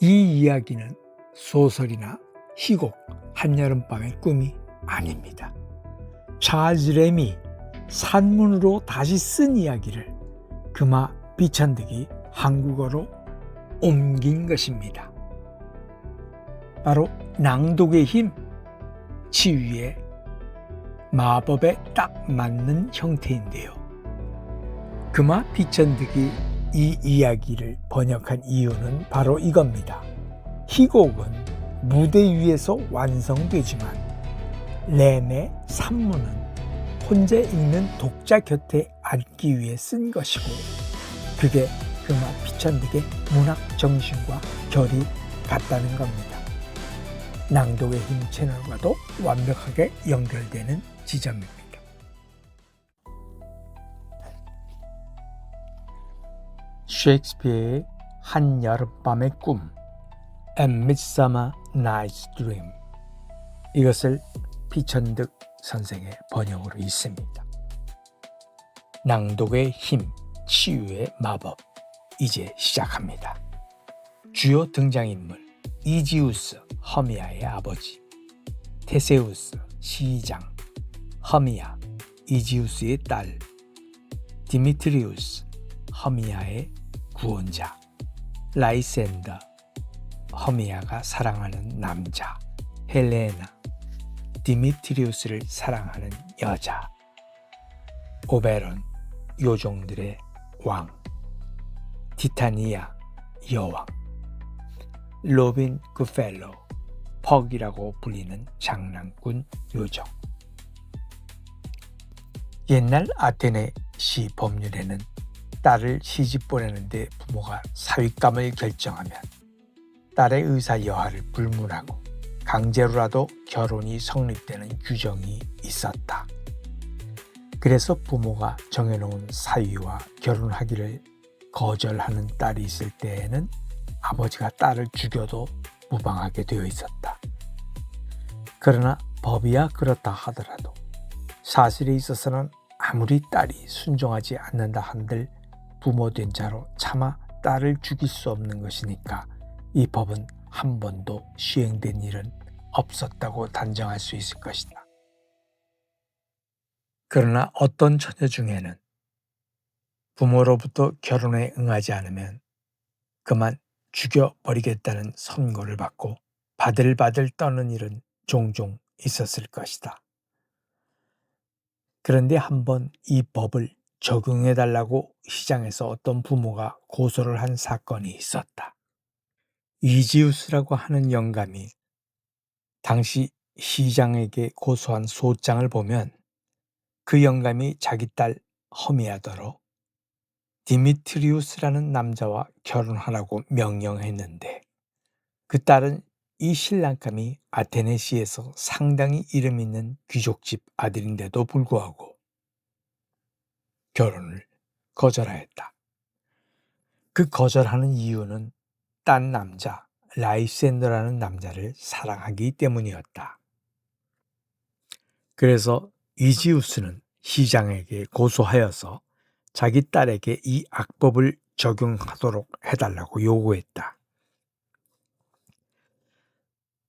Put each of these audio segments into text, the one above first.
이 이야기는 소설이나 희곡 한여름밤의 꿈이 아닙니다. 찰스 램이 산문으로 다시 쓴 이야기를 금화 비천득이 한국어로 옮긴 것입니다. 바로 낭독의 힘, 치유의 마법에 딱 맞는 형태인데요. 금화 비천득이 이 이야기를 번역한 이유는 바로 이겁니다. 희곡은 무대 위에서 완성되지만 램의 산문은 혼자 읽는 독자 곁에 앉기 위해 쓴 것이고, 그게 금화 비천득의 문학 정신과 결이 같다는 겁니다. 낭독의 힘 채널과도 완벽하게 연결되는 지점입니다. 셰익스피어의 한여름밤의 꿈, A Midsummer Night's Dream, 이것을 비천득 선생의 번역으로 있습니다. 낭독의 힘, 치유의 마법, 이제 시작합니다. 주요 등장인물: 이지우스, 허미아의 아버지; 테세우스, 시장; 허미아, 이지우스의 딸; 디미트리우스, 허미아의 구원자; 라이센더, 허미아가 사랑하는 남자; 헬레나, 디미트리우스를 사랑하는 여자; 오베론, 요종들의 왕; 티타니아, 여왕; 로빈 굿펠로우, 퍽이라고 불리는 장난꾼 요정. 옛날 아테네 시 법률에는 딸을 시집 보내는데 부모가 사윗감을 결정하면 딸의 의사 여하를 불문하고 강제로라도 결혼이 성립되는 규정이 있었다. 그래서 부모가 정해놓은 사위와 결혼하기를 거절하는 딸이 있을 때에는 아버지가 딸을 죽여도 무방하게 되어 있었다. 그러나 법이야 그렇다 하더라도 사실에 있어서는 아무리 딸이 순종하지 않는다 한들 부모된 자로 차마 딸을 죽일 수 없는 것이니까 이 법은 한 번도 시행된 일은 없었다고 단정할 수 있을 것이다. 그러나 어떤 처녀 중에는 부모로부터 결혼에 응하지 않으면 그만 죽여버리겠다는 선고를 받고 바들바들 떠는 일은 종종 있었을 것이다. 그런데 한번 이 법을 적용해달라고 시장에서 어떤 부모가 고소를 한 사건이 있었다. 이지우스라고 하는 영감이 당시 시장에게 고소한 소장을 보면 그 영감이 자기 딸 허미아더러 디미트리우스라는 남자와 결혼하라고 명령했는데, 그 딸은 이 신랑감이 아테네시에서 상당히 이름 있는 귀족집 아들인데도 불구하고 결혼을 거절하였다. 그 거절하는 이유는 딴 남자 라이센더라는 남자를 사랑하기 때문이었다. 그래서 이지우스는 시장에게 고소하여서 자기 딸에게 이 악법을 적용하도록 해달라고 요구했다.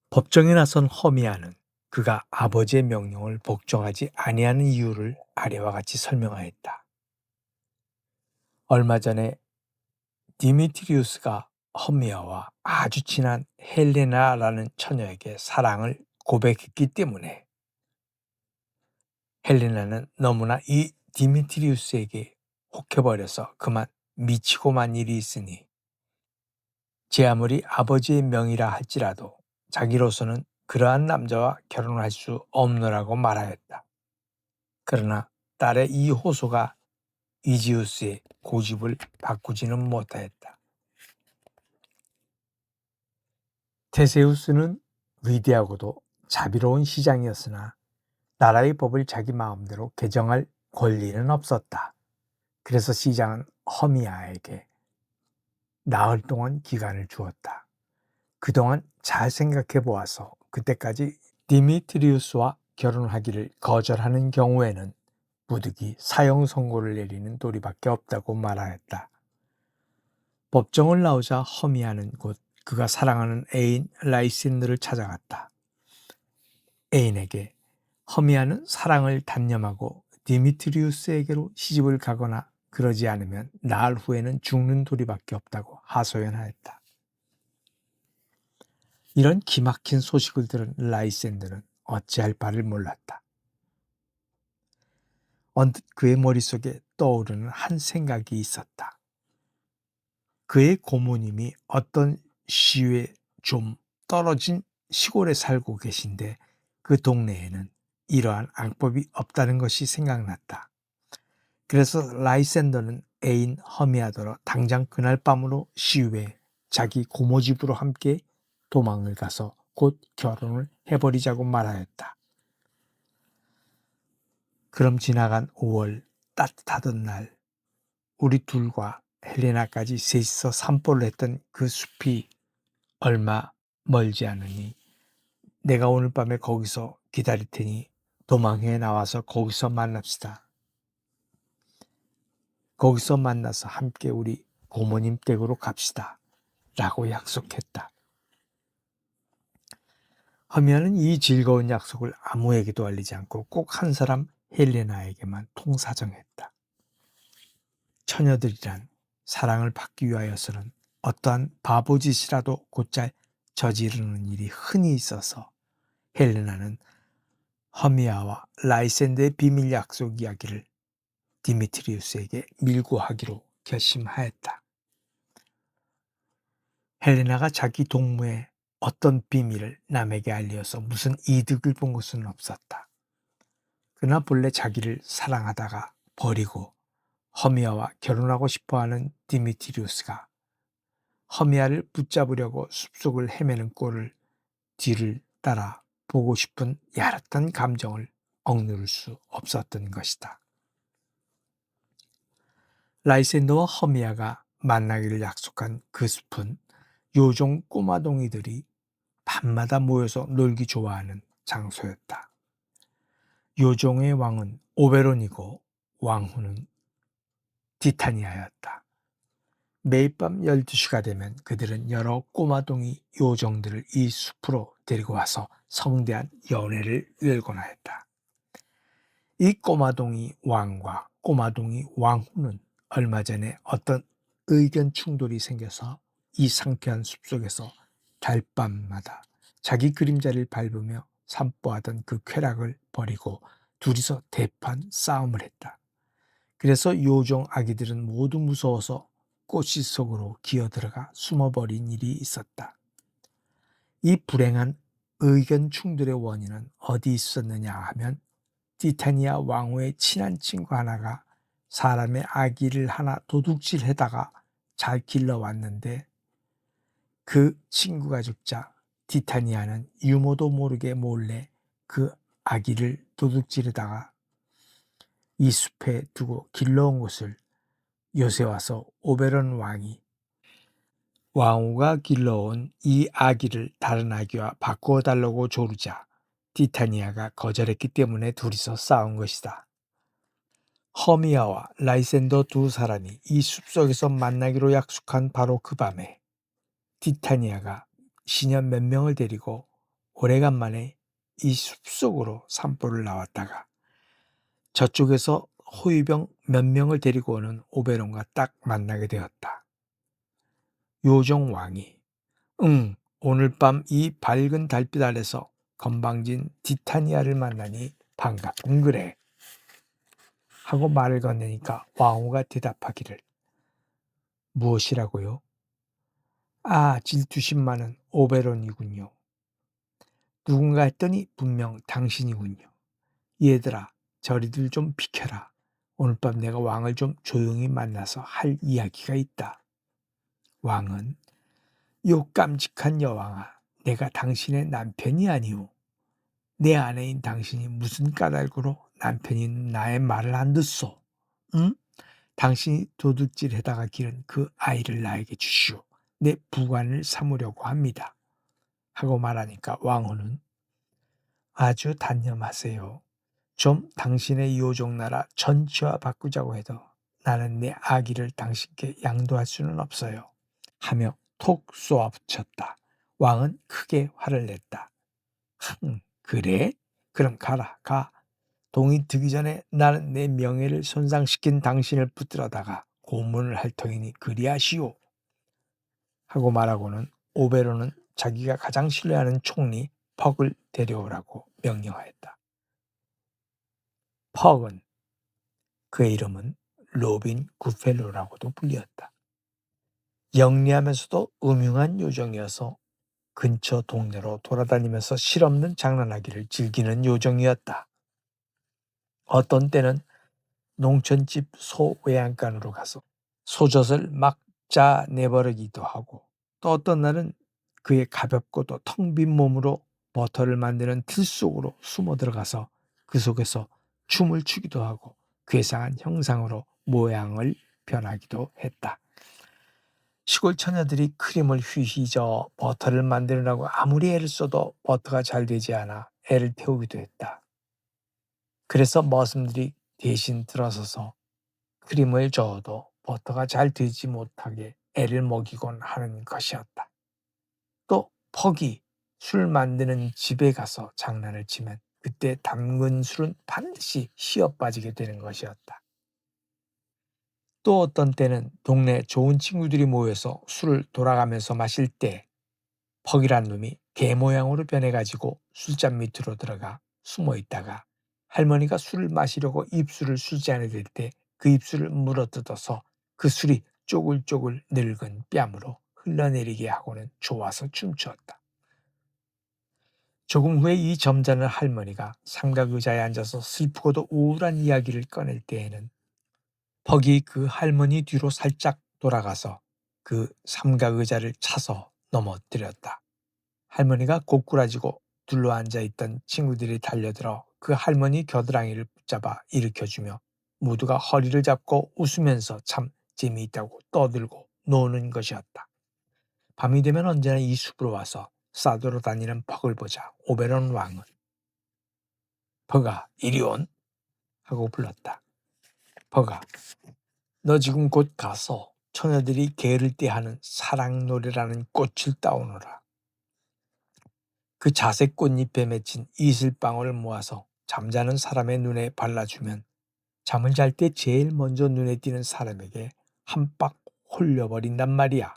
법정에 나선 허미아는 그가 아버지의 명령을 복종하지 아니하는 이유를 아래와 같이 설명하였다. 얼마 전에 디미트리우스가 허미아와 아주 친한 헬레나라는 처녀에게 사랑을 고백했기 때문에 헬레나는 너무나 이 디미트리우스에게 혹해버려서 그만 미치고 만 일이 있으니 제 아무리 아버지의 명이라 할지라도 자기로서는 그러한 남자와 결혼할 수 없노라고 말하였다. 그러나 딸의 이 호소가 이지우스의 고집을 바꾸지는 못하였다. 테세우스는 위대하고도 자비로운 시장이었으나 나라의 법을 자기 마음대로 개정할 권리는 없었다. 그래서 시장은 허미아에게 나흘 동안 기간을 주었다. 그동안 잘 생각해 보아서 그때까지 디미트리우스와 결혼하기를 거절하는 경우에는 부득이 사형 선고를 내리는 도리밖에 없다고 말하였다. 법정을 나오자 허미아는 곧 그가 사랑하는 애인 라이센더를 찾아갔다. 애인에게 허미아는 사랑을 단념하고 디미트리우스에게로 시집을 가거나 그러지 않으면 나흘 후에는 죽는 도리밖에 없다고 하소연하였다. 이런 기막힌 소식을 들은 라이센더는 어찌할 바를 몰랐다. 언뜻 그의 머릿속에 떠오르는 한 생각이 있었다. 그의 고모님이 어떤 시외 좀 떨어진 시골에 살고 계신데 그 동네에는 이러한 앙법이 없다는 것이 생각났다. 그래서 라이센더는 애인 허미아더러 당장 그날 밤으로 시외에 자기 고모 집으로 함께 도망을 가서 곧 결혼을 해버리자고 말하였다. 그럼 지나간 5월 따뜻하던 날 우리 둘과 헬레나까지 셋이서 산보를 했던 그 숲이 얼마 멀지 않으니 내가 오늘 밤에 거기서 기다릴 테니 도망해 나와서 거기서 만납시다. 거기서 만나서 함께 우리 고모님 댁으로 갑시다. 라고 약속했다. 허미아는 이 즐거운 약속을 아무에게도 알리지 않고 꼭 한 사람 헬레나에게만 통사정했다. 처녀들이란 사랑을 받기 위하여서는 어떠한 바보짓이라도 곧잘 저지르는 일이 흔히 있어서 헬레나는 허미아와 라이센더의 비밀 약속 이야기를 디미트리우스에게 밀고 하기로 결심하였다. 헬레나가 자기 동무의 어떤 비밀을 남에게 알려서 무슨 이득을 본 것은 없었다. 그러나 본래 자기를 사랑하다가 버리고 허미아와 결혼하고 싶어하는 디미트리우스가 허미아를 붙잡으려고 숲속을 헤매는 꼴을 뒤를 따라 보고 싶은 야릇한 감정을 억누를 수 없었던 것이다. 라이센더와 허미아가 만나기를 약속한 그 숲은 요종 꼬마동이들이 밤마다 모여서 놀기 좋아하는 장소였다. 요종의 왕은 오베론이고 왕후는 디타니아였다. 매일 밤 12시가 되면 그들은 여러 꼬마동이 요정들을 이 숲으로 데리고 와서 성대한 연회를 열곤 하였다. 이 꼬마동이 왕과 꼬마동이 왕후는 얼마 전에 어떤 의견 충돌이 생겨서 이 상쾌한 숲속에서 달밤마다 자기 그림자를 밟으며 산보하던 그 쾌락을 버리고 둘이서 대판 싸움을 했다. 그래서 요종 아기들은 모두 무서워서 꽃씨 속으로 기어들어가 숨어버린 일이 있었다. 이 불행한 의견 충돌의 원인은 어디 있었느냐 하면 티타니아 왕후의 친한 친구 하나가 사람의 아기를 하나 도둑질해다가 잘 길러왔는데 그 친구가 죽자 티타니아는 유모도 모르게 몰래 그 아기를 도둑질에다가 이 숲에 두고 길러온 것을 요새 와서 오베론 왕이 왕후가 길러온 이 아기를 다른 아기와 바꾸어 달라고 조르자 티타니아가 거절했기 때문에 둘이서 싸운 것이다. 허미아와 라이센더 두 사람이 이 숲속에서 만나기로 약속한 바로 그 밤에 티타니아가 시녀 몇 명을 데리고 오래간만에 이 숲속으로 산보를 나왔다가 저쪽에서 호위병 몇 명을 데리고 오는 오베론과 딱 만나게 되었다. 요정 왕이 오늘 밤 이 밝은 달빛 아래서 건방진 티타니아를 만나니 반갑군 그래 하고 말을 건네니까 왕후가 대답하기를 무엇이라고요? 아, 질투심 많은 오베론이군요. 누군가 했더니 분명 당신이군요. 얘들아, 저리들 좀 비켜라. 오늘 밤 내가 왕을 좀 조용히 만나서 할 이야기가 있다. 왕은 요 깜찍한 여왕아, 내가 당신의 남편이 아니오. 내 아내인 당신이 무슨 까닭으로 남편인 나의 말을 안 듣소? 응? 당신이 도둑질해다가 기른 그 아이를 나에게 주시오. 내 부관을 삼으려고 합니다. 하고 말하니까 왕후는 아주 단념하세요. 좀 당신의 요종나라 전체와 바꾸자고 해도 나는 내 아기를 당신께 양도할 수는 없어요. 하며 톡 쏘아붙였다. 왕은 크게 화를 냈다. 그래? 그럼 가라, 가. 동이 트기 전에 나는 내 명예를 손상시킨 당신을 붙들어다가 고문을 할 터이니 그리하시오. 하고 말하고는 오베론은 자기가 가장 신뢰하는 총리 퍽을 데려오라고 명령하였다. 퍽은 그의 이름은 로빈 굿펠로라고도 불렸다. 영리하면서도 음흉한 요정이어서 근처 동네로 돌아다니면서 실없는 장난하기를 즐기는 요정이었다. 어떤 때는 농촌집 소 외양간으로 가서 소젖을 막 짜 내버리기도 하고, 또 어떤 날은 그의 가볍고도 텅 빈 몸으로 버터를 만드는 틀 속으로 숨어 들어가서 그 속에서 춤을 추기도 하고 괴상한 형상으로 모양을 변하기도 했다. 시골 처녀들이 크림을 휘휘저 버터를 만드느라고 아무리 애를 써도 버터가 잘 되지 않아 애를 태우기도 했다. 그래서 머슴들이 대신 들어서서 크림을 저어도 버터가 잘 되지 못하게 애를 먹이곤 하는 것이었다. 또 퍽이 술 만드는 집에 가서 장난을 치면 그때 담근 술은 반드시 시어 빠지게 되는 것이었다. 또 어떤 때는 동네 좋은 친구들이 모여서 술을 돌아가면서 마실 때 퍽이란 놈이 개 모양으로 변해가지고 술잔 밑으로 들어가 숨어 있다가 할머니가 술을 마시려고 입술을 술잔에 댈 때 그 입술을 물어뜯어서 그 술이 쪼글쪼글 늙은 뺨으로 흘러내리게 하고는 좋아서 춤추었다. 조금 후에 이 점잖은 할머니가 삼각의자에 앉아서 슬프고도 우울한 이야기를 꺼낼 때에는 퍽이 그 할머니 뒤로 살짝 돌아가서 그 삼각의자를 차서 넘어뜨렸다. 할머니가 고꾸라지고 둘러앉아 있던 친구들이 달려들어 그 할머니 겨드랑이를 붙잡아 일으켜주며 모두가 허리를 잡고 웃으면서 참 재미있다고 떠들고 노는 것이었다. 밤이 되면 언제나 이 숲으로 와서 싸돌아 다니는 퍽을 보자 오베론 왕은 퍽아 이리 온 하고 불렀다. 퍽아 너 지금 곧 가서 처녀들이 게으를 때 하는 사랑노래라는 꽃을 따오너라. 그 자색 꽃잎에 맺힌 이슬방울을 모아서 잠자는 사람의 눈에 발라주면 잠을 잘 때 제일 먼저 눈에 띄는 사람에게 한 박 홀려버린단 말이야.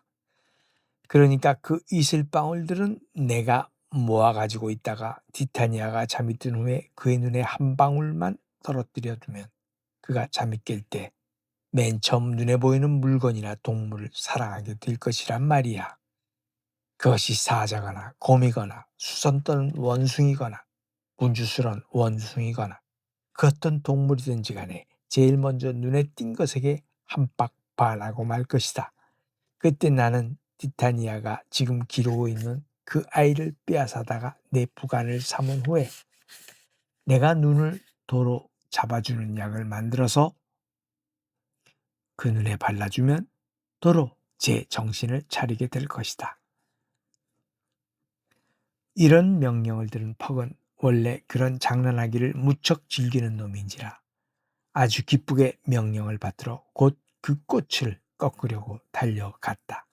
그러니까 그 이슬방울들은 내가 모아가지고 있다가 티타니아가 잠이 든 후에 그의 눈에 한 방울만 떨어뜨려 두면 그가 잠이 깰 때 맨 처음 눈에 보이는 물건이나 동물을 사랑하게 될 것이란 말이야. 그것이 사자거나 곰이거나 수선 떠는 원숭이거나 분주스런 원숭이거나 그 어떤 동물이든지 간에 제일 먼저 눈에 띈 것에게 한 박 반하고 말 것이다. 그때 나는 티타니아가 지금 기르고 있는 그 아이를 빼앗아다가 내 부관을 삼은 후에 내가 눈을 도로 잡아주는 약을 만들어서 그 눈에 발라주면 도로 제 정신을 차리게 될 것이다. 이런 명령을 들은 퍽은 원래 그런 장난하기를 무척 즐기는 놈인지라 아주 기쁘게 명령을 받들어 곧 그 꽃을 꺾으려고 달려갔다.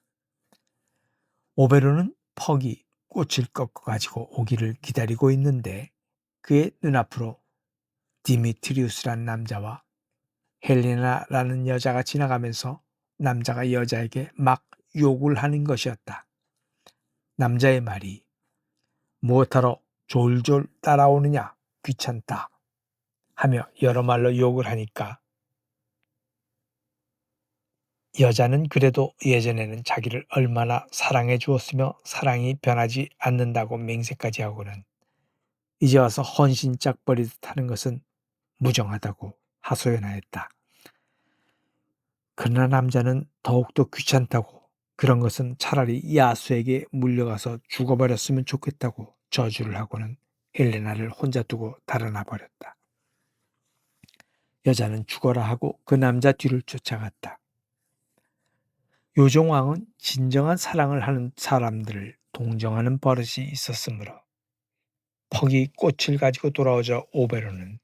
오베론은 퍽이 꽃을 꺾어가지고 오기를 기다리고 있는데 그의 눈앞으로 디미트리우스란 남자와 헬레나라는 여자가 지나가면서 남자가 여자에게 막 욕을 하는 것이었다. 남자의 말이 무엇하러 졸졸 따라오느냐 귀찮다 하며 여러 말로 욕을 하니까 여자는 그래도 예전에는 자기를 얼마나 사랑해 주었으며 사랑이 변하지 않는다고 맹세까지 하고는 이제 와서 헌신 짝버리듯 하는 것은 무정하다고 하소연하였다. 그러나 남자는 더욱더 귀찮다고 그런 것은 차라리 야수에게 물려가서 죽어버렸으면 좋겠다고 저주를 하고는 헬레나를 혼자 두고 달아나 버렸다. 여자는 죽어라 하고 그 남자 뒤를 쫓아갔다. 요정왕은 진정한 사랑을 하는 사람들을 동정하는 버릇이 있었으므로 퍽이 꽃을 가지고 돌아오자 오베론은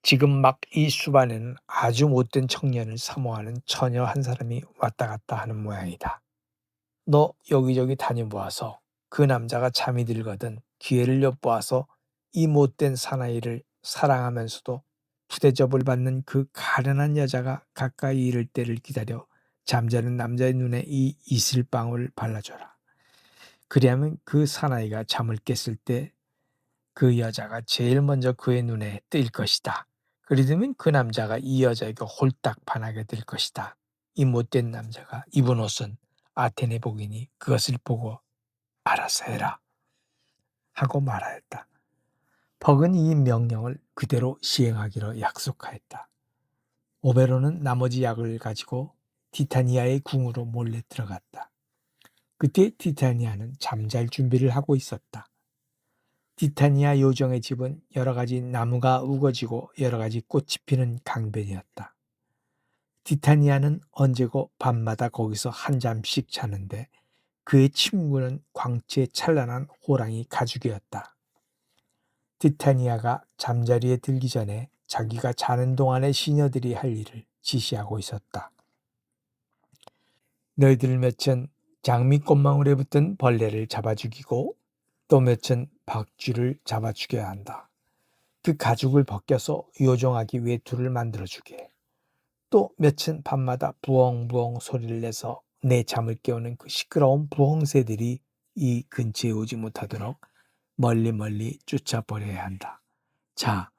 지금 막 이 숲안에는 아주 못된 청년을 사모하는 처녀 한 사람이 왔다 갔다 하는 모양이다. 너 여기저기 다녀보아서 그 남자가 잠이 들거든 기회를 엿보아서 이 못된 사나이를 사랑하면서도 푸대접을 받는 그 가련한 여자가 가까이 이를 때를 기다려 잠자는 남자의 눈에 이 이슬방울을 발라줘라. 그리하면 그 사나이가 잠을 깼을 때 그 여자가 제일 먼저 그의 눈에 뜰 것이다. 그리되면 그 남자가 이 여자에게 홀딱 반하게 될 것이다. 이 못된 남자가 입은 옷은 아테네 복이니 그것을 보고 알아서 해라 하고 말하였다. 벅은 이 명령을 그대로 시행하기로 약속하였다. 오베로는 나머지 약을 가지고 티타니아의 궁으로 몰래 들어갔다. 그때 티타니아는 잠잘 준비를 하고 있었다. 티타니아 요정의 집은 여러 가지 나무가 우거지고 여러 가지 꽃이 피는 강변이었다. 티타니아는 언제고 밤마다 거기서 한 잠씩 자는데 그의 친구는 광채 찬란한 호랑이 가죽이었다. 티타니아가 잠자리에 들기 전에 자기가 자는 동안에 시녀들이 할 일을 지시하고 있었다. 너희들 몇은 장미꽃망울에 붙은 벌레를 잡아 죽이고 또 몇은 박쥐를 잡아 죽여야 한다. 그 가죽을 벗겨서 요정아기 외투를 만들어주게. 또 몇은 밤마다 부엉부엉 소리를 내서 내 잠을 깨우는 그 시끄러운 부엉새들이 이 근처에 오지 못하도록 멀리 쫓아버려야 한다. 자,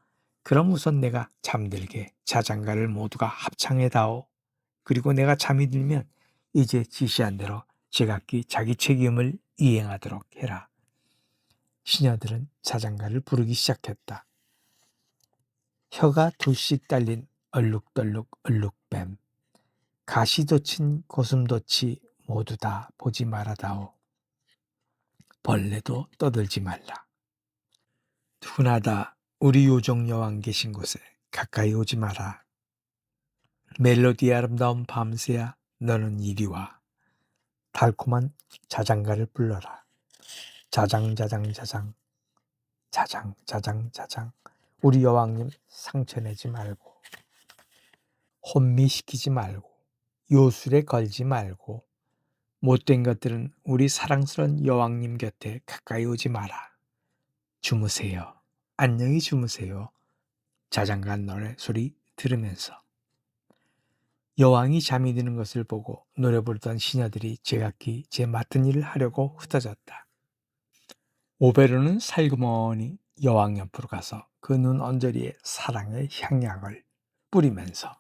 그럼 우선 내가 잠들게 자장가를 모두가 합창해다오. 그리고 내가 잠이 들면 이제 지시한 대로 제각기 자기 책임을 이행하도록 해라. 시녀들은 자장가를 부르기 시작했다. 혀가 둘씩 딸린 얼룩덜룩 얼룩뱀, 가시돋친 고슴도치 모두 다 보지 말아다오. 벌레도 떠들지 말라. 누구나 다 우리 요정 여왕 계신 곳에 가까이 오지 마라. 멜로디의 아름다운 밤새야 너는 이리 와. 달콤한 자장가를 불러라. 자장자장자장 자장자장자장. 우리 여왕님 상처내지 말고 혼미시키지 말고 요술에 걸지 말고 못된 것들은 우리 사랑스러운 여왕님 곁에 가까이 오지 마라. 주무세요. 안녕히 주무세요. 자장가 노래 소리 들으면서 여왕이 잠이 드는 것을 보고 노래 부르던 시녀들이 제각기 제 맡은 일을 하려고 흩어졌다. 오베르는 살그머니 여왕 옆으로 가서 그 눈 언저리에 사랑의 향약을 뿌리면서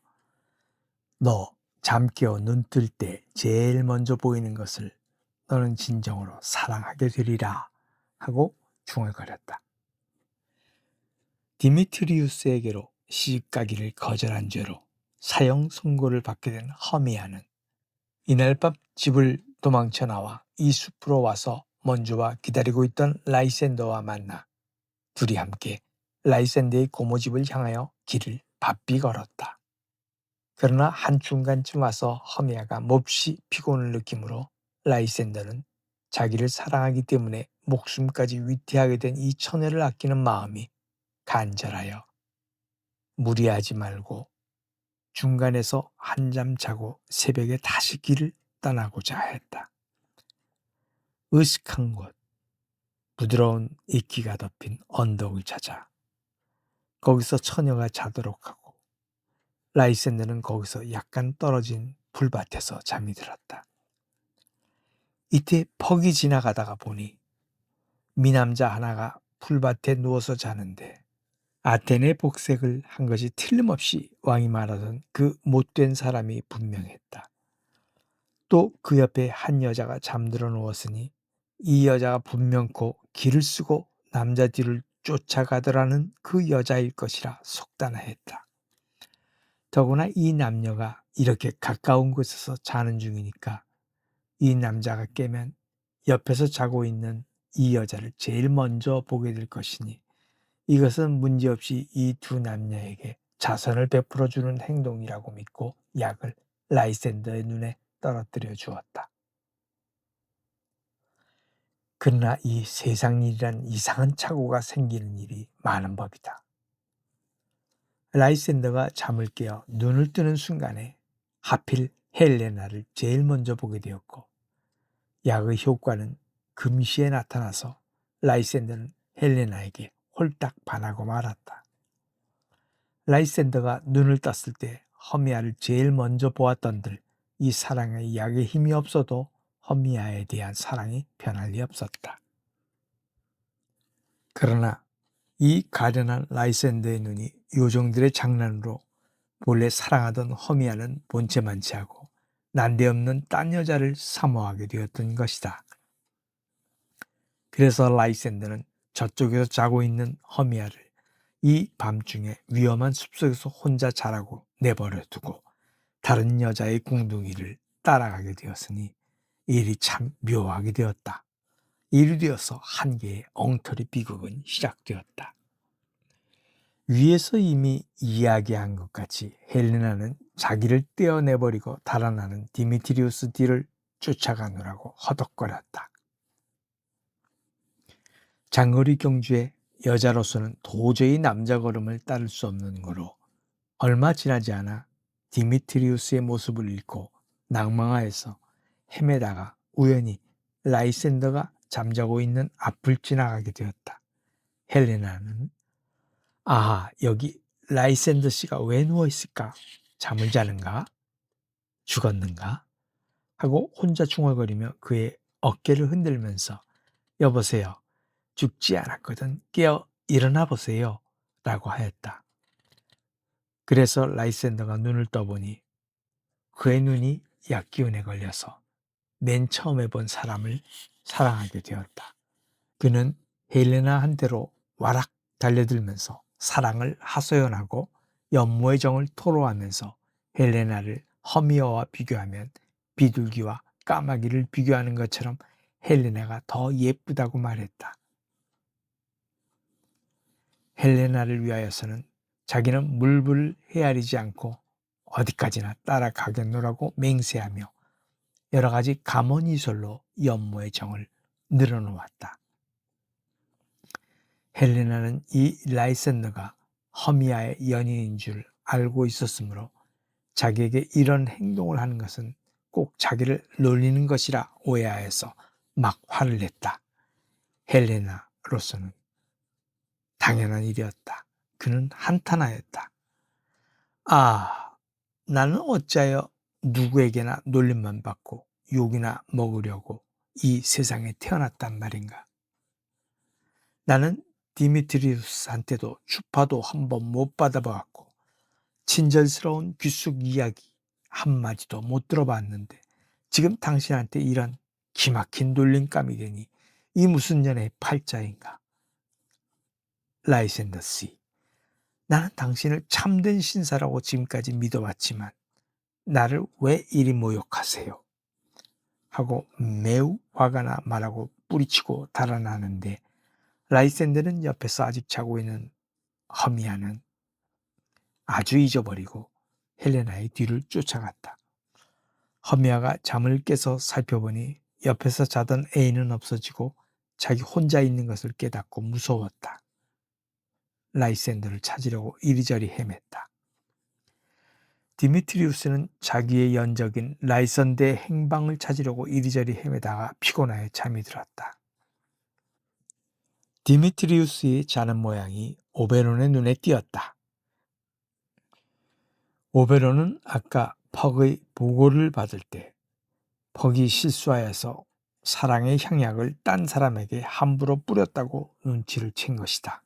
너 잠 깨어 눈 뜰 때 제일 먼저 보이는 것을 너는 진정으로 사랑하게 되리라 하고 중얼거렸다. 디미트리우스에게로 시집가기를 거절한 죄로 사형 선고를 받게 된 허미아는 이날 밤 집을 도망쳐 나와 이 숲으로 와서 먼저와 기다리고 있던 라이센더와 만나 둘이 함께 라이센더의 고모집을 향하여 길을 바삐 걸었다. 그러나 한중간쯤 와서 허미아가 몹시 피곤을 느끼므로 라이센더는 자기를 사랑하기 때문에 목숨까지 위태하게 된 이 처녀를 아끼는 마음이 간절하여 무리하지 말고 중간에서 한잠 자고 새벽에 다시 길을 떠나고자 했다. 으슥한 곳, 부드러운 이끼가 덮인 언덕을 찾아 거기서 처녀가 자도록 하고 라이센더는 거기서 약간 떨어진 풀밭에서 잠이 들었다. 이때 퍽이 지나가다가 보니 미남자 하나가 풀밭에 누워서 자는데 아테네 복색을 한 것이 틀림없이 왕이 말하던 그 못된 사람이 분명했다. 또 그 옆에 한 여자가 잠들어 누웠으니 이 여자가 분명코 길을 쓰고 남자 뒤를 쫓아가더라는 그 여자일 것이라 속단하였다. 더구나 이 남녀가 이렇게 가까운 곳에서 자는 중이니까 이 남자가 깨면 옆에서 자고 있는 이 여자를 제일 먼저 보게 될 것이니 이것은 문제없이 이 두 남녀에게 자선을 베풀어 주는 행동이라고 믿고 약을 라이센더의 눈에 떨어뜨려 주었다. 그러나 이 세상 일이란 이상한 착오가 생기는 일이 많은 법이다. 라이센더가 잠을 깨어 눈을 뜨는 순간에 하필 헬레나를 제일 먼저 보게 되었고 약의 효과는 금시에 나타나서 라이센더는 헬레나에게 홀딱 반하고 말았다. 라이센더가 눈을 떴을 때 허미아를 제일 먼저 보았던들 이 사랑의 약의 힘이 없어도 허미아에 대한 사랑이 변할 리 없었다. 그러나 이 가련한 라이센더의 눈이 요정들의 장난으로 본래 사랑하던 허미아는 본체만치 하고 난데없는 딴 여자를 사모하게 되었던 것이다. 그래서 라이센더는 저쪽에서 자고 있는 허미아를 이 밤중에 위험한 숲속에서 혼자 자라고 내버려 두고 다른 여자의 궁둥이를 따라가게 되었으니 일이 참 묘하게 되었다. 이리 되어서 한 개의 엉터리 비극은 시작되었다. 위에서 이미 이야기한 것 같이 헬레나는 자기를 떼어내버리고 달아나는 디미트리우스 뒤를 쫓아가느라고 허덕거렸다. 장거리 경주에 여자로서는 도저히 남자 걸음을 따를 수 없는 거로 얼마 지나지 않아 디미트리우스의 모습을 잃고 낭망하여서 헤매다가 우연히 라이센더가 잠자고 있는 앞을 지나가게 되었다. 헬레나는 아하, 여기 라이센더 씨가 왜 누워있을까? 잠을 자는가? 죽었는가? 하고 혼자 중얼거리며 그의 어깨를 흔들면서 여보세요. 죽지 않았거든. 깨어 일어나 보세요. 라고 하였다. 그래서 라이센더가 눈을 떠보니 그의 눈이 약기운에 걸려서 맨 처음에 본 사람을 사랑하게 되었다. 그는 헬레나한테로 와락 달려들면서 사랑을 하소연하고 연모의 정을 토로하면서 헬레나를 허미어와 비교하면 비둘기와 까마귀를 비교하는 것처럼 헬레나가 더 예쁘다고 말했다. 헬레나를 위하여서는 자기는 물불을 헤아리지 않고 어디까지나 따라가겠노라고 맹세하며 여러 가지 감언이설로 연모의 정을 늘어놓았다. 헬레나는 이 라이센더가 허미아의 연인인 줄 알고 있었으므로 자기에게 이런 행동을 하는 것은 꼭 자기를 놀리는 것이라 오해하여서 막 화를 냈다. 헬레나로서는 당연한 일이었다. 그는 한탄하였다. 아, 나는 어찌하여 누구에게나 놀림만 받고 욕이나 먹으려고 이 세상에 태어났단 말인가. 나는 디미트리우스한테도 추파도 한번 못 받아봤고 친절스러운 귀숙 이야기 한마디도 못 들어봤는데 지금 당신한테 이런 기막힌 놀림감이 되니 이 무슨 년의 팔자인가. 라이센더 씨, 나는 당신을 참된 신사라고 지금까지 믿어왔지만 나를 왜 이리 모욕하세요? 하고 매우 화가 나 말하고 뿌리치고 달아나는데 라이센더는 옆에서 아직 자고 있는 허미아는 아주 잊어버리고 헬레나의 뒤를 쫓아갔다. 허미아가 잠을 깨서 살펴보니 옆에서 자던 애인은 없어지고 자기 혼자 있는 것을 깨닫고 무서웠다. 라이센더를 찾으려고 이리저리 헤맸다. 디미트리우스는 자기의 연적인 라이선대의 행방을 찾으려고 이리저리 헤매다가 피곤하여 잠이 들었다. 디미트리우스의 자는 모양이 오베론의 눈에 띄었다. 오베론은 아까 퍽의 보고를 받을 때 퍽이 실수하여서 사랑의 향약을 딴 사람에게 함부로 뿌렸다고 눈치를 챈 것이다.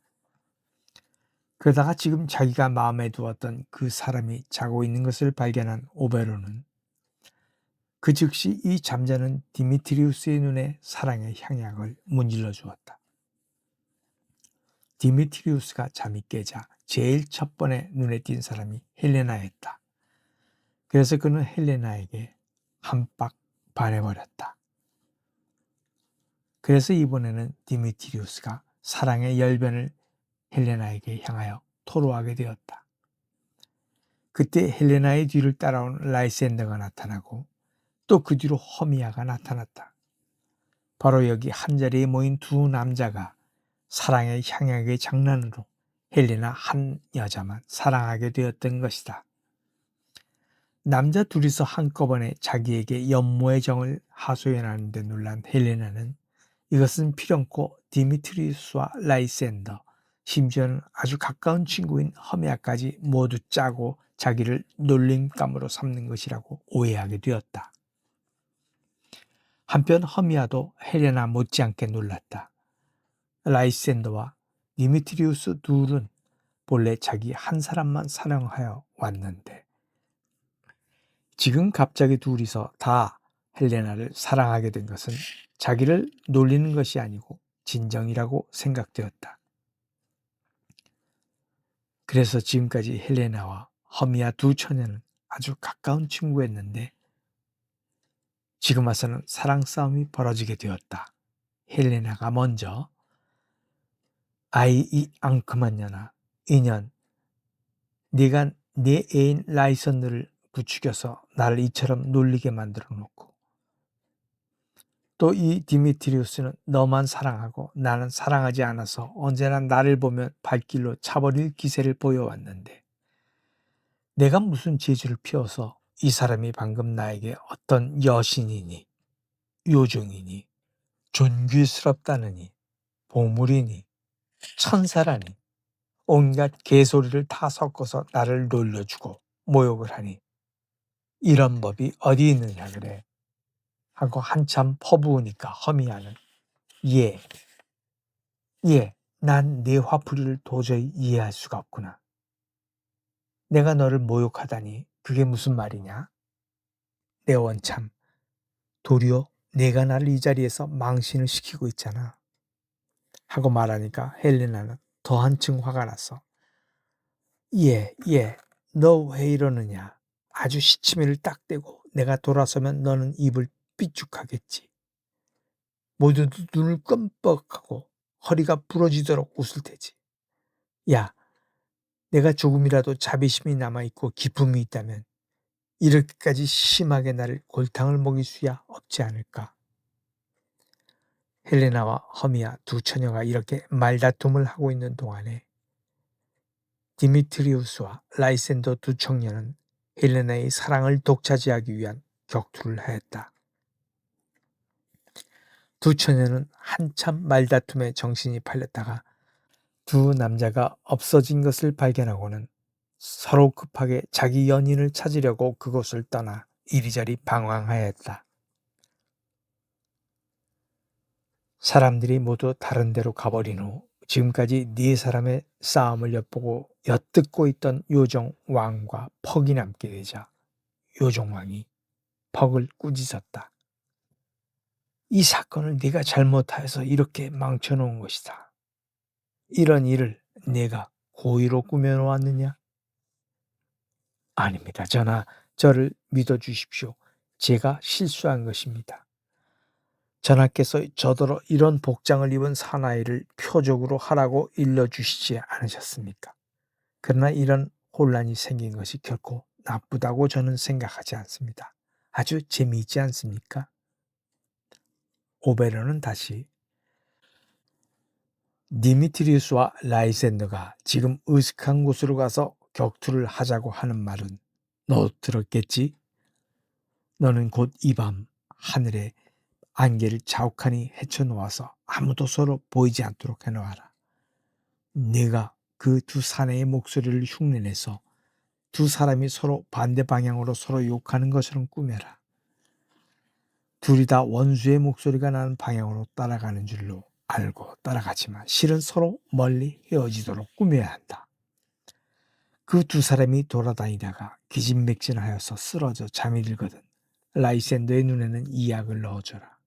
그러다가 지금 자기가 마음에 두었던 그 사람이 자고 있는 것을 발견한 오베론은 그 즉시 이 잠자는 디미트리우스의 눈에 사랑의 향약을 문질러 주었다. 디미트리우스가 잠이 깨자 제일 첫 번에 눈에 띈 사람이 헬레나였다. 그래서 그는 헬레나에게 한박 반해버렸다. 그래서 이번에는 디미트리우스가 사랑의 열변을 헬레나에게 향하여 토로하게 되었다. 그때 헬레나의 뒤를 따라온 라이센더가 나타나고 또 그 뒤로 허미아가 나타났다. 바로 여기 한자리에 모인 두 남자가 사랑의 향약의 장난으로 헬레나 한 여자만 사랑하게 되었던 것이다. 남자 둘이서 한꺼번에 자기에게 연모의 정을 하소연하는 데 놀란 헬레나는 이것은 필연코 디미트리우스와 라이센더, 심지어는 아주 가까운 친구인 허미아까지 모두 짜고 자기를 놀림감으로 삼는 것이라고 오해하게 되었다. 한편 허미아도 헬레나 못지않게 놀랐다. 라이센더와 디미트리우스 둘은 본래 자기 한 사람만 사랑하여 왔는데 지금 갑자기 둘이서 다 헬레나를 사랑하게 된 것은 자기를 놀리는 것이 아니고 진정이라고 생각되었다. 그래서 지금까지 헬레나와 허미아 두 처녀는 아주 가까운 친구였는데 지금 와서는 사랑 싸움이 벌어지게 되었다. 헬레나가 먼저 아이 이 앙큼한 년아, 이년 네가 내 애인 라이선느를 부추겨서 나를 이처럼 놀리게 만들어 놓고 또 이 디미트리우스는 너만 사랑하고 나는 사랑하지 않아서 언제나 나를 보면 발길로 차버릴 기세를 보여왔는데 내가 무슨 재주를 피워서 이 사람이 방금 나에게 어떤 여신이니 요정이니 존귀스럽다느니 보물이니 천사라니 온갖 개소리를 다 섞어서 나를 놀려주고 모욕을 하니 이런 법이 어디 있느냐 그래 하고 한참 퍼부으니까 허미야는 예, 난 네 화풀이를 도저히 이해할 수가 없구나. 내가 너를 모욕하다니 그게 무슨 말이냐? 내 원참 도리어 내가 나를 이 자리에서 망신을 시키고 있잖아. 하고 말하니까 헬레나는 더 한층 화가 났어. 예, 너 왜 이러느냐? 아주 시치미를 딱 떼고 내가 돌아서면 너는 입을 삐죽하겠지. 모두도 눈을 끔뻑하고 허리가 부러지도록 웃을 테지. 야, 내가 조금이라도 자비심이 남아있고 기쁨이 있다면 이렇게까지 심하게 나를 골탕을 먹일 수야 없지 않을까. 헬레나와 허미야 두 처녀가 이렇게 말다툼을 하고 있는 동안에 디미트리우스와 라이센더 두 청년은 헬레나의 사랑을 독차지하기 위한 격투를 하였다. 두 처녀는 한참 말다툼에 정신이 팔렸다가 두 남자가 없어진 것을 발견하고는 서로 급하게 자기 연인을 찾으려고 그곳을 떠나 이리저리 방황하였다. 사람들이 모두 다른 데로 가버린 후 지금까지 네 사람의 싸움을 엿보고 엿듣고 있던 요정 왕과 퍽이 남게 되자 요정 왕이 퍽을 꾸짖었다. 이 사건을 네가 잘못하여서 이렇게 망쳐놓은 것이다. 이런 일을 네가 고의로 꾸며놓았느냐? 아닙니다. 전하, 저를 믿어주십시오. 제가 실수한 것입니다. 전하께서 저더러 이런 복장을 입은 사나이를 표적으로 하라고 일러주시지 않으셨습니까? 그러나 이런 혼란이 생긴 것이 결코 나쁘다고 저는 생각하지 않습니다. 아주 재미있지 않습니까? 오베론은 다시 디미트리우스와 라이센더가 지금 으슥한 곳으로 가서 격투를 하자고 하는 말은 너 들었겠지? 너는 곧 이 밤 하늘에 안개를 자욱하니 헤쳐놓아서 아무도 서로 보이지 않도록 해놓아라. 네가 그 두 사내의 목소리를 흉내내서 두 사람이 서로 반대 방향으로 서로 욕하는 것처럼 꾸며라. 둘이 다 원수의 목소리가 나는 방향으로 따라가는 줄로 알고 따라가지만 실은 서로 멀리 헤어지도록 꾸며야 한다. 그 두 사람이 돌아다니다가 기진맥진하여서 쓰러져 잠이 들거든 라이센더의 눈에는 이 약을 넣어줘라.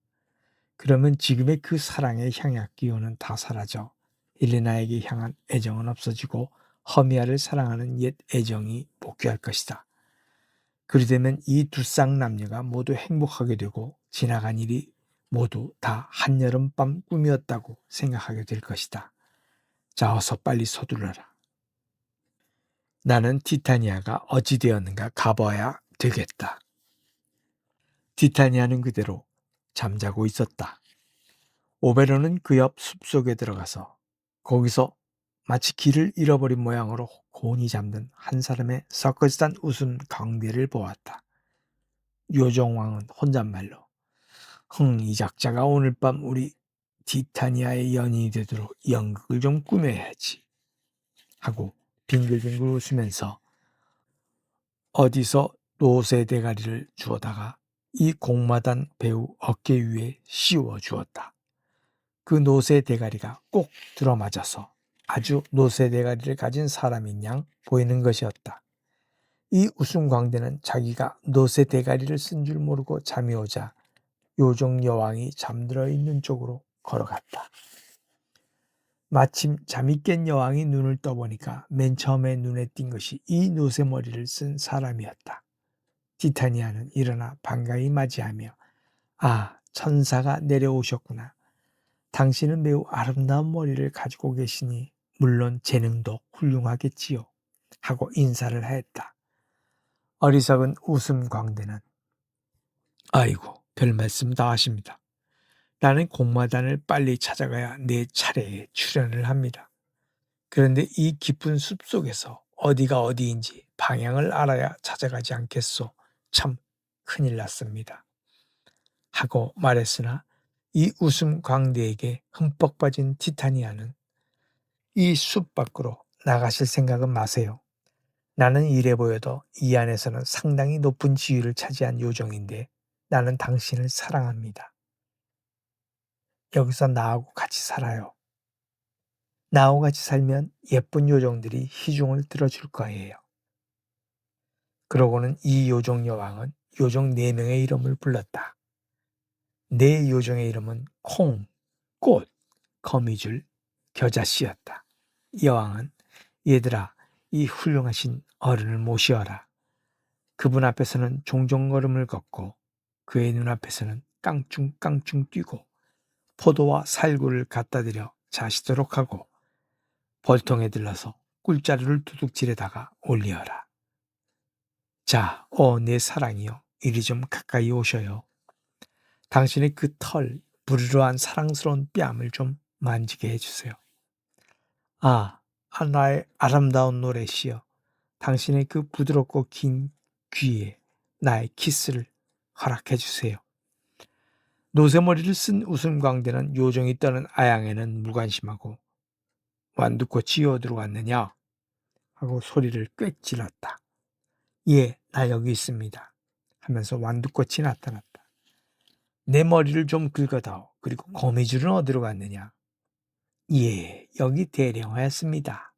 그러면 지금의 그 사랑의 향약 기운은 다 사라져 헬레나에게 향한 애정은 없어지고 허미아를 사랑하는 옛 애정이 복귀할 것이다. 그리 되면 이 두 쌍남녀가 모두 행복하게 되고 지나간 일이 모두 다 한여름밤 꿈이었다고 생각하게 될 것이다. 자, 어서 빨리 서둘러라. 나는 티타니아가 어찌 되었는가 가봐야 되겠다. 티타니아는 그대로 잠자고 있었다. 오베론은 그 옆 숲속에 들어가서 거기서 마치 길을 잃어버린 모양으로 곤히 잠든 한 사람의 서커스단 웃음 광대를 보았다. 요정왕은 혼잣말로 이 작자가 오늘 밤 우리 티타니아의 연인이 되도록 연극을 좀 꾸며야지 하고 빙글빙글 웃으면서 어디서 노새 대가리를 주워다가 이 공마단 배우 어깨 위에 씌워 주었다. 그 노새 대가리가 꼭 들어맞아서 아주 노새 대가리를 가진 사람인 양 보이는 것이었다. 이 웃음 광대는 자기가 노새 대가리를 쓴 줄 모르고 잠이 오자 요정 여왕이 잠들어 있는 쪽으로 걸어갔다. 마침 잠이 깬 여왕이 눈을 떠보니까 맨 처음에 눈에 띈 것이 이 노새 머리를 쓴 사람이었다. 티타니아는 일어나 반가이 맞이하며 아, 천사가 내려오셨구나. 당신은 매우 아름다운 머리를 가지고 계시니 물론 재능도 훌륭하겠지요. 하고 인사를 하였다. 어리석은 웃음 광대는 아이고 별 말씀 다 하십니다. 나는 공마단을 빨리 찾아가야 내 차례에 출연을 합니다. 그런데 이 깊은 숲속에서 어디가 어디인지 방향을 알아야 찾아가지 않겠소. 참 큰일 났습니다. 하고 말했으나 이 웃음 광대에게 흠뻑 빠진 티타니아는 이 숲 밖으로 나가실 생각은 마세요. 나는 이래 보여도 이 안에서는 상당히 높은 지위를 차지한 요정인데 나는 당신을 사랑합니다. 여기서 나하고 같이 살아요. 나하고 같이 살면 예쁜 요정들이 희중을 들어줄 거예요. 그러고는 이 요정 여왕은 요정 4명의 이름을 불렀다. 네 요정의 이름은 콩, 꽃, 거미줄, 겨자씨였다. 여왕은 얘들아 이 훌륭하신 어른을 모시어라. 그분 앞에서는 종종 걸음을 걷고 그의 눈앞에서는 깡충깡충 뛰고 포도와 살구를 갖다 드려 자시도록 하고 벌통에 들러서 꿀자루를 두둑질에다가 올리어라. 자, 내 사랑이여, 이리 좀 가까이 오셔요. 당신의 그 털, 부르르한 사랑스러운 뺨을 좀 만지게 해주세요. 나의 아름다운 노래시여, 당신의 그 부드럽고 긴 귀에 나의 키스를 허락해 주세요. 노새머리를 쓴 웃음광대는 요정이 떠는 아양에는 무관심하고 완두꽃이 어디로 갔느냐 하고 소리를 꽥 질렀다. 예, 나 여기 있습니다 하면서 완두꽃이 나타났다. 내 머리를 좀 긁어다오. 그리고 거미줄은 어디로 갔느냐? 예, 여기 대령하였습니다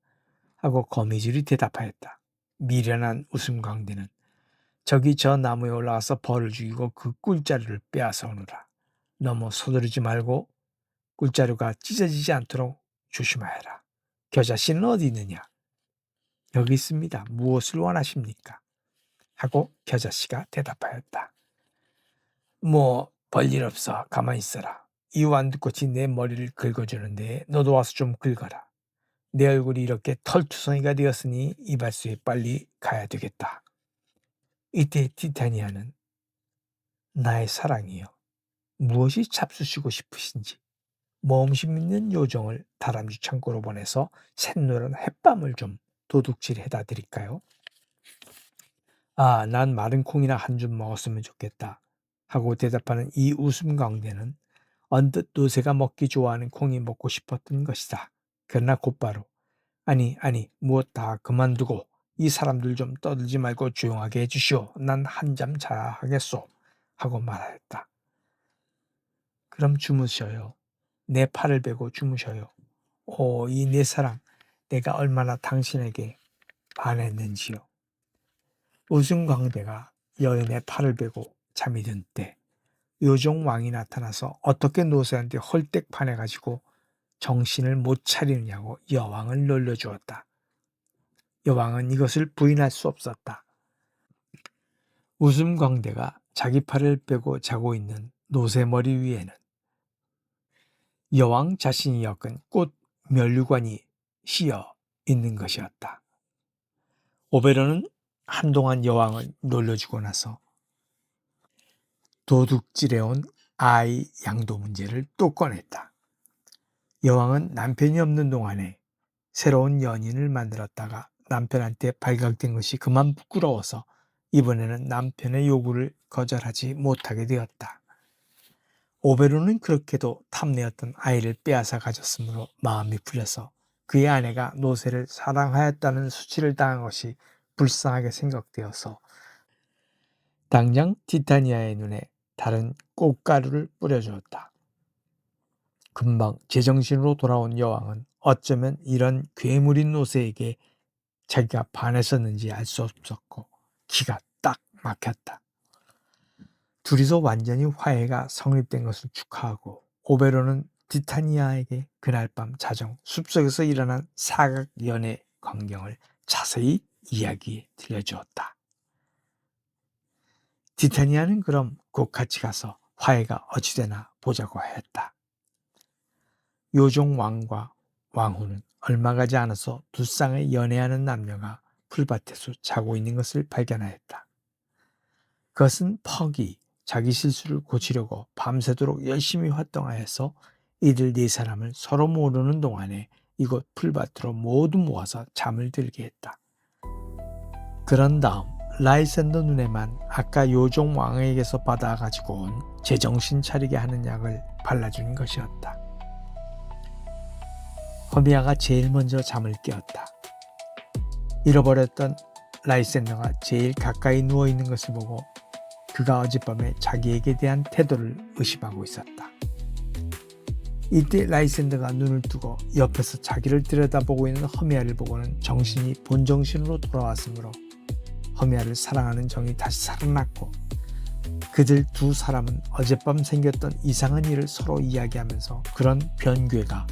하고 거미줄이 대답하였다. 미련한 웃음광대는 저기 저 나무에 올라가서 벌을 죽이고 그 꿀자루를 빼앗아 오느라. 너무 서두르지 말고 꿀자루가 찢어지지 않도록 조심하여라. 겨자씨는 어디 있느냐? 여기 있습니다. 무엇을 원하십니까? 하고 겨자씨가 대답하였다. 별일 없어. 가만히 있어라. 이 완두꽃이 내 머리를 긁어주는데 너도 와서 좀 긁어라. 내 얼굴이 이렇게 털투성이가 되었으니 이발소에 빨리 가야 되겠다. 이때 티타니아는 나의 사랑이여, 무엇이 잡수시고 싶으신지 모험심 있는 요정을 다람쥐 창고로 보내서 샛노란 햇밤을 좀 도둑질해다 드릴까요? 난 마른 콩이나 한 줌 먹었으면 좋겠다 하고 대답하는 이 웃음 광대는 언뜻 노새가 먹기 좋아하는 콩이 먹고 싶었던 것이다. 그러나 곧바로 아니 무엇 다 그만두고 이 사람들 좀 떠들지 말고 조용하게 해주시오. 난 한잠 자야 하겠소 하고 말하였다. 그럼 주무셔요. 내 팔을 베고 주무셔요. 이 내 사랑, 내가 얼마나 당신에게 반했는지요. 웃음광대가 여인의 팔을 베고 잠이 든 때 요정 왕이 나타나서 어떻게 노새한테 헐떡 반해가지고 정신을 못 차리느냐고 여왕을 놀려주었다. 여왕은 이것을 부인할 수 없었다. 웃음광대가 자기 팔을 빼고 자고 있는 노새머리 위에는 여왕 자신이 엮은 꽃 면류관이 씌어 있는 것이었다. 오베론은 한동안 여왕을 놀려주고 나서 도둑질해온 아이 양도 문제를 또 꺼냈다. 여왕은 남편이 없는 동안에 새로운 연인을 만들었다가 남편한테 발각된 것이 그만 부끄러워서 이번에는 남편의 요구를 거절하지 못하게 되었다. 오베론은 그렇게도 탐내었던 아이를 빼앗아 가졌으므로 마음이 풀려서 그의 아내가 노새를 사랑하였다는 수치를 당한 것이 불쌍하게 생각되어서 당장 티타니아의 눈에 다른 꽃가루를 뿌려주었다. 금방 제정신으로 돌아온 여왕은 어쩌면 이런 괴물인 노새에게 자기가 반했었는지 알 수 없었고 기가 딱 막혔다. 둘이서 완전히 화해가 성립된 것을 축하하고 오베론은 티타니아에게 그날 밤 자정 숲속에서 일어난 사각 연애 광경을 자세히 이야기해 들려주었다. 티타니아는 그럼 곧 같이 가서 화해가 어찌되나 보자고 하였다. 요종 왕과 왕후는 얼마 가지 않아서 두 쌍의 연애하는 남녀가 풀밭에서 자고 있는 것을 발견하였다. 그것은 퍽이 자기 실수를 고치려고 밤새도록 열심히 활동하여서 이들 네 사람을 서로 모르는 동안에 이곳 풀밭으로 모두 모아서 잠을 들게 했다. 그런 다음 라이센더 눈에만 아까 요종 왕에게서 받아가지고 온 제정신 차리게 하는 약을 발라준 것이었다. 허미아가 제일 먼저 잠을 깨었다. 잃어버렸던 라이센더가 제일 가까이 누워있는 것을 보고 그가 어젯밤에 자기에게 대한 태도를 의심하고 있었다. 이때 라이센더가 눈을 뜨고 옆에서 자기를 들여다보고 있는 허미아를 보고는 정신이 본정신으로 돌아왔으므로 허미아를 사랑하는 정이 다시 살아났고 그들 두 사람은 어젯밤 생겼던 이상한 일을 서로 이야기하면서 그런 변괴가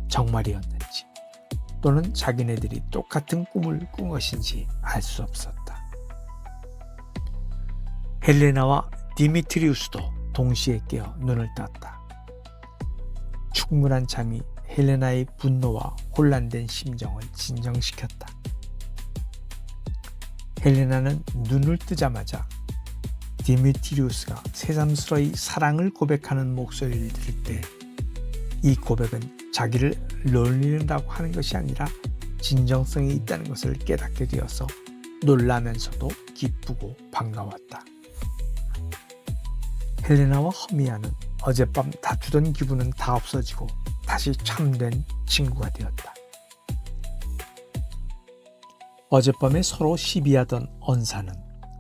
정말이었는지 또는 자기네들이 똑같은 꿈을 꾼 것인지 알 수 없었다. 헬레나와 디미트리우스도 동시에 깨어 눈을 떴다. 충분한 잠이 헬레나의 분노와 혼란된 심정을 진정시켰다. 헬레나는 눈을 뜨자마자 디미트리우스가 새삼스러이 사랑을 고백하는 목소리를 들을 때 이 고백은 자기를 놀리는다고 하는 것이 아니라 진정성이 있다는 것을 깨닫게 되어서 놀라면서도 기쁘고 반가웠다. 헬레나와 허미아는 어젯밤 다투던 기분은 다 없어지고 다시 참된 친구가 되었다. 어젯밤에 서로 시비하던 언사는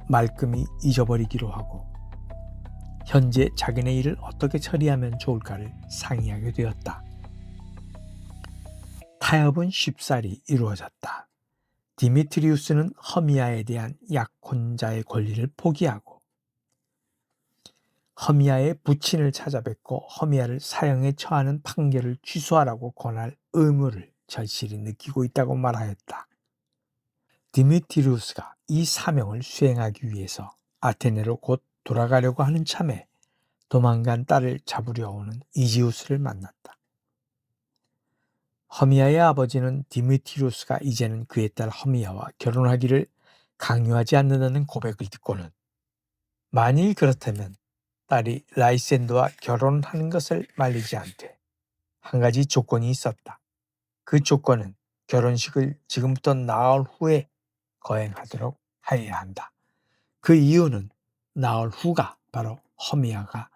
말끔히 잊어버리기로 하고 현재 자기네 일을 어떻게 처리하면 좋을까를 상의하게 되었다. 타협은 쉽사리 이루어졌다. 디미트리우스는 허미아에 대한 약혼자의 권리를 포기하고 허미아의 부친을 찾아뵙고 허미아를 사형에 처하는 판결을 취소하라고 권할 의무를 절실히 느끼고 있다고 말하였다. 디미트리우스가 이 사명을 수행하기 위해서 아테네로 곧 돌아가려고 하는 참에 도망간 딸을 잡으려 오는 이지우스를 만났다. 허미아의 아버지는 디미트리우스가 이제는 그의 딸 허미아와 결혼하기를 강요하지 않는다는 고백을 듣고는 만일 그렇다면 딸이 라이센더와 결혼하는 것을 말리지 않되 한 가지 조건이 있었다. 그 조건은 결혼식을 지금부터 나흘 후에 거행하도록 하여야 한다. 그 이유는 나흘 후가 바로 허미아가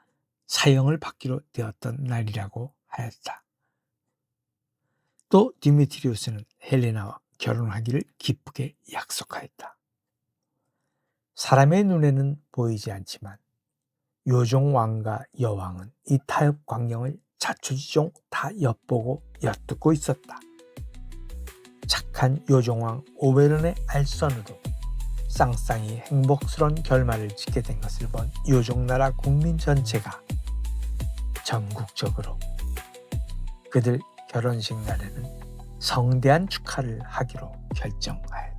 사형을 받기로 되었던 날이라고 하였다. 또 디미트리우스는 헬레나와 결혼하기를 기쁘게 약속하였다. 사람의 눈에는 보이지 않지만 요종 왕과 여왕은 이 타협 광경을 자초지종 다 엿보고 엿듣고 있었다. 착한 요종왕 오베론의 알선으로 쌍쌍이 행복스러운 결말을 짓게 된 것을 본 요종나라 국민 전체가 전국적으로 그들 결혼식 날에는 성대한 축하를 하기로 결정하였다.